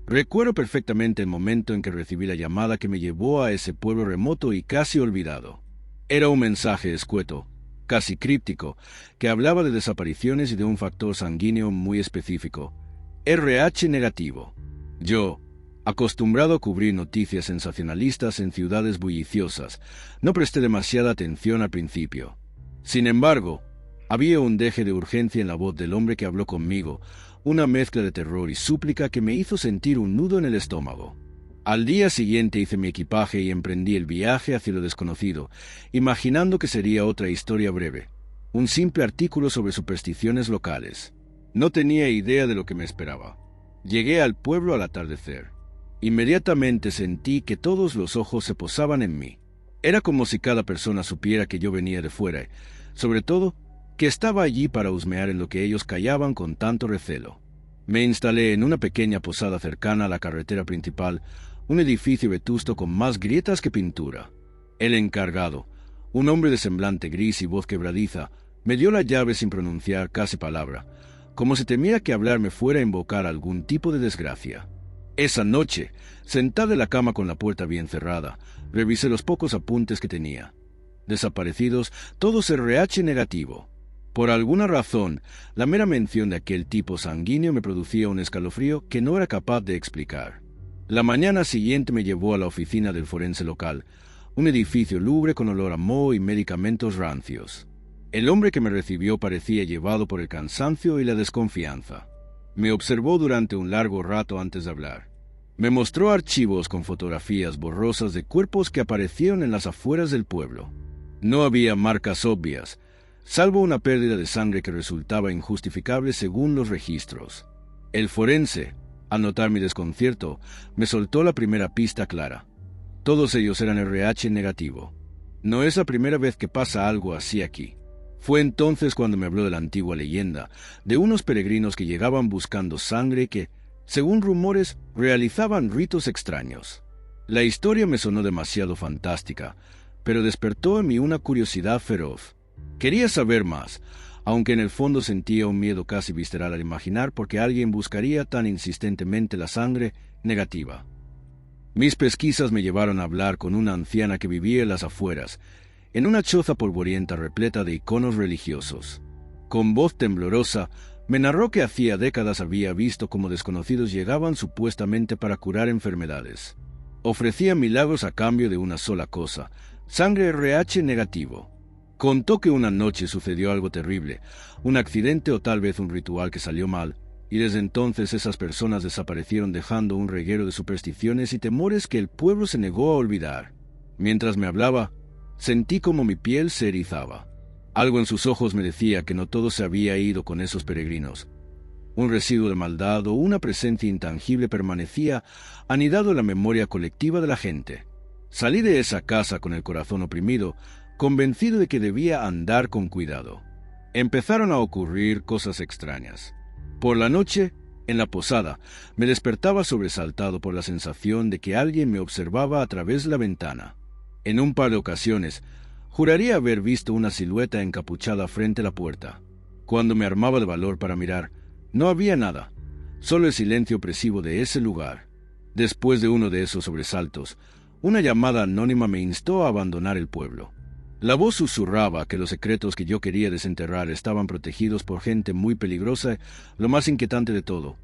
Recuerdo perfectamente el momento en que recibí la llamada que me llevó a ese pueblo remoto y casi olvidado. Era un mensaje escueto, casi críptico, que hablaba de desapariciones y de un factor sanguíneo muy específico, RH negativo. Yo, acostumbrado a cubrir noticias sensacionalistas en ciudades bulliciosas, no presté demasiada atención al principio. Sin embargo, había un deje de urgencia en la voz del hombre que habló conmigo, una mezcla de terror y súplica que me hizo sentir un nudo en el estómago. Al día siguiente hice mi equipaje y emprendí el viaje hacia lo desconocido, imaginando que sería otra historia breve, un simple artículo sobre supersticiones locales. No tenía idea de lo que me esperaba. Llegué al pueblo al atardecer. Inmediatamente sentí que todos los ojos se posaban en mí. Era como si cada persona supiera que yo venía de fuera, sobre todo que estaba allí para husmear en lo que ellos callaban con tanto recelo. Me instalé en una pequeña posada cercana a la carretera principal, un edificio vetusto con más grietas que pintura. El encargado, un hombre de semblante gris y voz quebradiza, me dio la llave sin pronunciar casi palabra, como si temiera que hablarme fuera a invocar algún tipo de desgracia. Esa noche, sentada en la cama con la puerta bien cerrada, revisé los pocos apuntes que tenía. Desaparecidos, todos RH negativo. Por alguna razón, la mera mención de aquel tipo sanguíneo me producía un escalofrío que no era capaz de explicar. La mañana siguiente me llevó a la oficina del forense local, un edificio lúgubre con olor a moho y medicamentos rancios. El hombre que me recibió parecía llevado por el cansancio y la desconfianza. Me observó durante un largo rato antes de hablar. Me mostró archivos con fotografías borrosas de cuerpos que aparecieron en las afueras del pueblo. No había marcas obvias, salvo una pérdida de sangre que resultaba injustificable según los registros. El forense, al notar mi desconcierto, me soltó la primera pista clara. Todos ellos eran RH negativo. No es la primera vez que pasa algo así aquí. Fue entonces cuando me habló de la antigua leyenda, de unos peregrinos que llegaban buscando sangre que, según rumores, realizaban ritos extraños. La historia me sonó demasiado fantástica, pero despertó en mí una curiosidad feroz. Quería saber más, aunque en el fondo sentía un miedo casi visceral al imaginar por qué alguien buscaría tan insistentemente la sangre negativa. Mis pesquisas me llevaron a hablar con una anciana que vivía en las afueras, en una choza polvorienta repleta de iconos religiosos. Con voz temblorosa, me narró que hacía décadas había visto cómo desconocidos llegaban supuestamente para curar enfermedades. Ofrecían milagros a cambio de una sola cosa, sangre RH negativo. Contó que una noche sucedió algo terrible, un accidente o tal vez un ritual que salió mal, y desde entonces esas personas desaparecieron dejando un reguero de supersticiones y temores que el pueblo se negó a olvidar. Mientras me hablaba, sentí como mi piel se erizaba. Algo en sus ojos me decía que no todo se había ido con esos peregrinos. Un residuo de maldad o una presencia intangible permanecía anidado en la memoria colectiva de la gente. Salí de esa casa con el corazón oprimido, convencido de que debía andar con cuidado. Empezaron a ocurrir cosas extrañas. Por la noche, en la posada, me despertaba sobresaltado por la sensación de que alguien me observaba a través de la ventana. En un par de ocasiones, juraría haber visto una silueta encapuchada frente a la puerta. Cuando me armaba de valor para mirar, no había nada, solo el silencio opresivo de ese lugar. Después de uno de esos sobresaltos, una llamada anónima me instó a abandonar el pueblo. La voz susurraba que los secretos que yo quería desenterrar estaban protegidos por gente muy peligrosa, lo más inquietante de todo,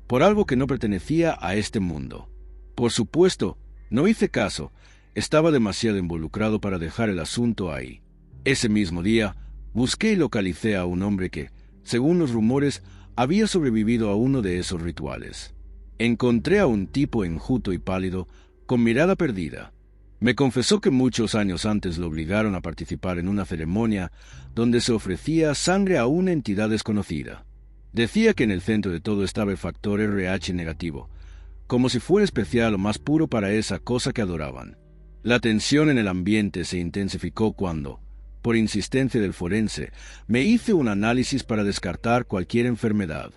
por algo que no pertenecía a este mundo. Por supuesto, no hice caso. Estaba demasiado involucrado para dejar el asunto ahí. Ese mismo día, busqué y localicé a un hombre que, según los rumores, había sobrevivido a uno de esos rituales. Encontré a un tipo enjuto y pálido, con mirada perdida. Me confesó que muchos años antes lo obligaron a participar en una ceremonia donde se ofrecía sangre a una entidad desconocida. Decía que en el centro de todo estaba el factor RH negativo, como si fuera especial o más puro para esa cosa que adoraban. La tensión en el ambiente se intensificó cuando, por insistencia del forense, me hice un análisis para descartar cualquier enfermedad.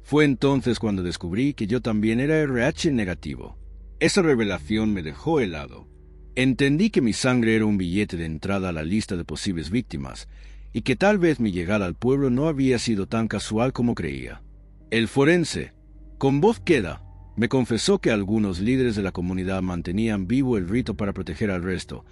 Fue entonces cuando descubrí que yo también era RH negativo. Esa revelación me dejó helado. Entendí que mi sangre era un billete de entrada a la lista de posibles víctimas, y que tal vez mi llegada al pueblo no había sido tan casual como creía. El forense, con voz queda, Me confesó que algunos líderes de la comunidad mantenían vivo el rito para proteger al resto.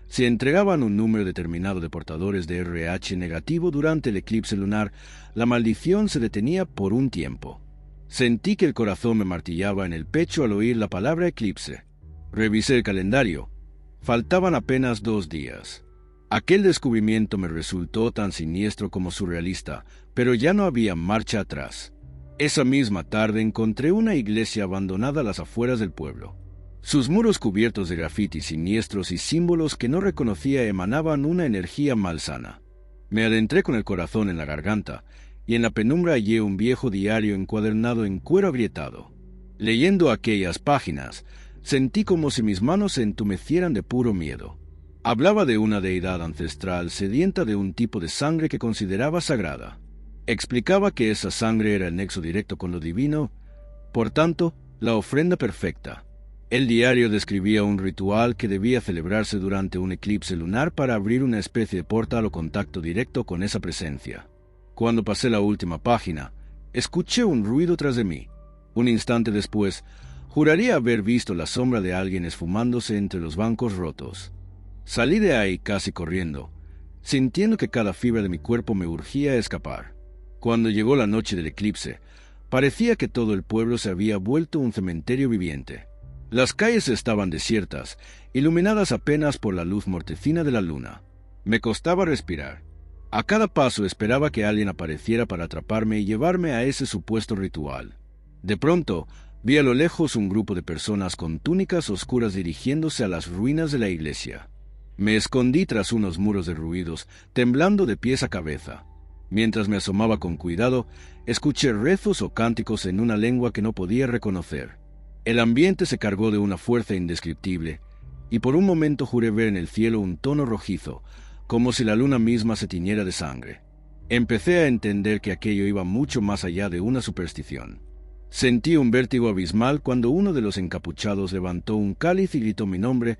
Si entregaban un número determinado de portadores de RH negativo durante el eclipse lunar, la maldición se detenía por un tiempo. Sentí que el corazón me martillaba en el pecho al oír la palabra eclipse. Revisé el calendario. Faltaban apenas 2 días. Aquel descubrimiento me resultó tan siniestro como surrealista, pero ya no había marcha atrás. Esa misma tarde encontré una iglesia abandonada a las afueras del pueblo. Sus muros cubiertos de grafitis siniestros y símbolos que no reconocía emanaban una energía malsana. Me adentré con el corazón en la garganta, y en la penumbra hallé un viejo diario encuadernado en cuero agrietado. Leyendo aquellas páginas, sentí como si mis manos se entumecieran de puro miedo. Hablaba de una deidad ancestral sedienta de un tipo de sangre que consideraba sagrada. Explicaba que esa sangre era el nexo directo con lo divino, por tanto, la ofrenda perfecta. El diario describía un ritual que debía celebrarse durante un eclipse lunar para abrir una especie de portal o contacto directo con esa presencia. Cuando pasé la última página, escuché un ruido tras de mí. Un instante después, juraría haber visto la sombra de alguien esfumándose entre los bancos rotos. Salí de ahí casi corriendo, sintiendo que cada fibra de mi cuerpo me urgía a escapar. Cuando llegó la noche del eclipse, parecía que todo el pueblo se había vuelto un cementerio viviente. Las calles estaban desiertas, iluminadas apenas por la luz mortecina de la luna. Me costaba respirar. A cada paso esperaba que alguien apareciera para atraparme y llevarme a ese supuesto ritual. De pronto, vi a lo lejos un grupo de personas con túnicas oscuras dirigiéndose a las ruinas de la iglesia. Me escondí tras unos muros derruidos, temblando de pies a cabeza. Mientras me asomaba con cuidado, escuché rezos o cánticos en una lengua que no podía reconocer. El ambiente se cargó de una fuerza indescriptible, y por un momento juré ver en el cielo un tono rojizo, como si la luna misma se tiñera de sangre. Empecé a entender que aquello iba mucho más allá de una superstición. Sentí un vértigo abismal cuando uno de los encapuchados levantó un cáliz y gritó mi nombre,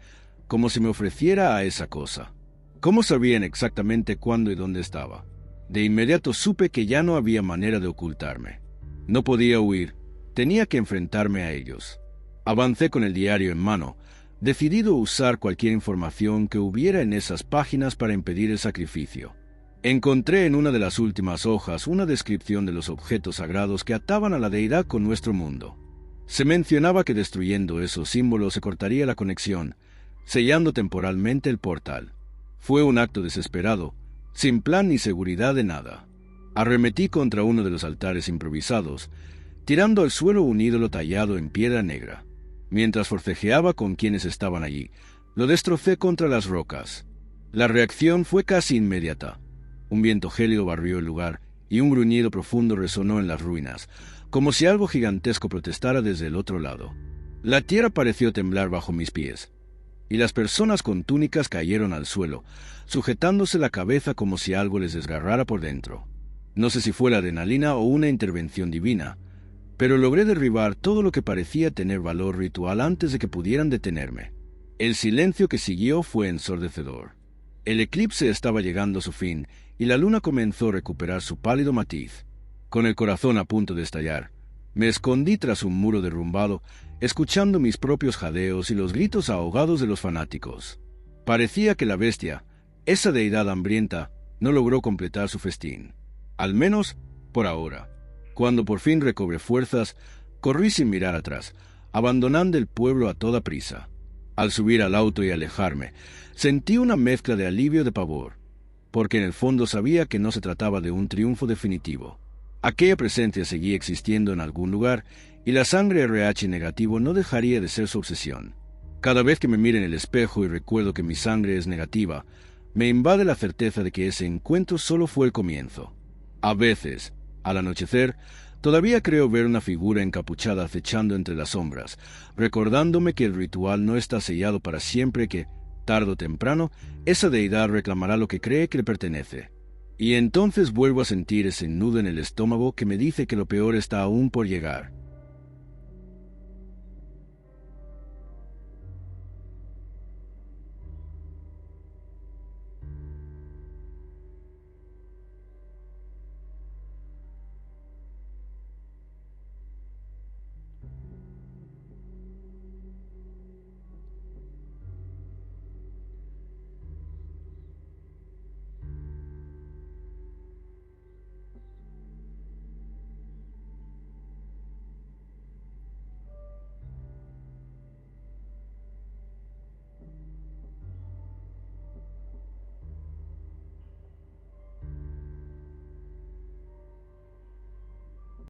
como si me ofreciera a esa cosa. ¿Cómo sabían exactamente cuándo y dónde estaba? De inmediato supe que ya no había manera de ocultarme. No podía huir, tenía que enfrentarme a ellos. Avancé con el diario en mano, decidido a usar cualquier información que hubiera en esas páginas para impedir el sacrificio. Encontré en una de las últimas hojas una descripción de los objetos sagrados que ataban a la deidad con nuestro mundo. Se mencionaba que destruyendo esos símbolos se cortaría la conexión, sellando temporalmente el portal. Fue un acto desesperado, sin plan ni seguridad de nada. Arremetí contra uno de los altares improvisados, tirando al suelo un ídolo tallado en piedra negra. Mientras forcejeaba con quienes estaban allí, lo destrocé contra las rocas. La reacción fue casi inmediata. Un viento gélido barrió el lugar y un gruñido profundo resonó en las ruinas, como si algo gigantesco protestara desde el otro lado. La tierra pareció temblar bajo mis pies, y las personas con túnicas cayeron al suelo, sujetándose la cabeza como si algo les desgarrara por dentro. No sé si fue la adrenalina o una intervención divina, pero logré derribar todo lo que parecía tener valor ritual antes de que pudieran detenerme. El silencio que siguió fue ensordecedor. El eclipse estaba llegando a su fin, y la luna comenzó a recuperar su pálido matiz. Con el corazón a punto de estallar, me escondí tras un muro derrumbado, escuchando mis propios jadeos y los gritos ahogados de los fanáticos. Parecía que la bestia, esa deidad hambrienta, no logró completar su festín. Al menos, por ahora. Cuando por fin recobré fuerzas, corrí sin mirar atrás, abandonando el pueblo a toda prisa. Al subir al auto y alejarme, sentí una mezcla de alivio y de pavor, porque en el fondo sabía que no se trataba de un triunfo definitivo. Aquella presencia seguía existiendo en algún lugar, y la sangre RH negativo no dejaría de ser su obsesión. Cada vez que me miro en el espejo y recuerdo que mi sangre es negativa, me invade la certeza de que ese encuentro solo fue el comienzo. A veces, al anochecer, todavía creo ver una figura encapuchada acechando entre las sombras, recordándome que el ritual no está sellado para siempre, que, tarde o temprano, esa deidad reclamará lo que cree que le pertenece. Y entonces vuelvo a sentir ese nudo en el estómago que me dice que lo peor está aún por llegar.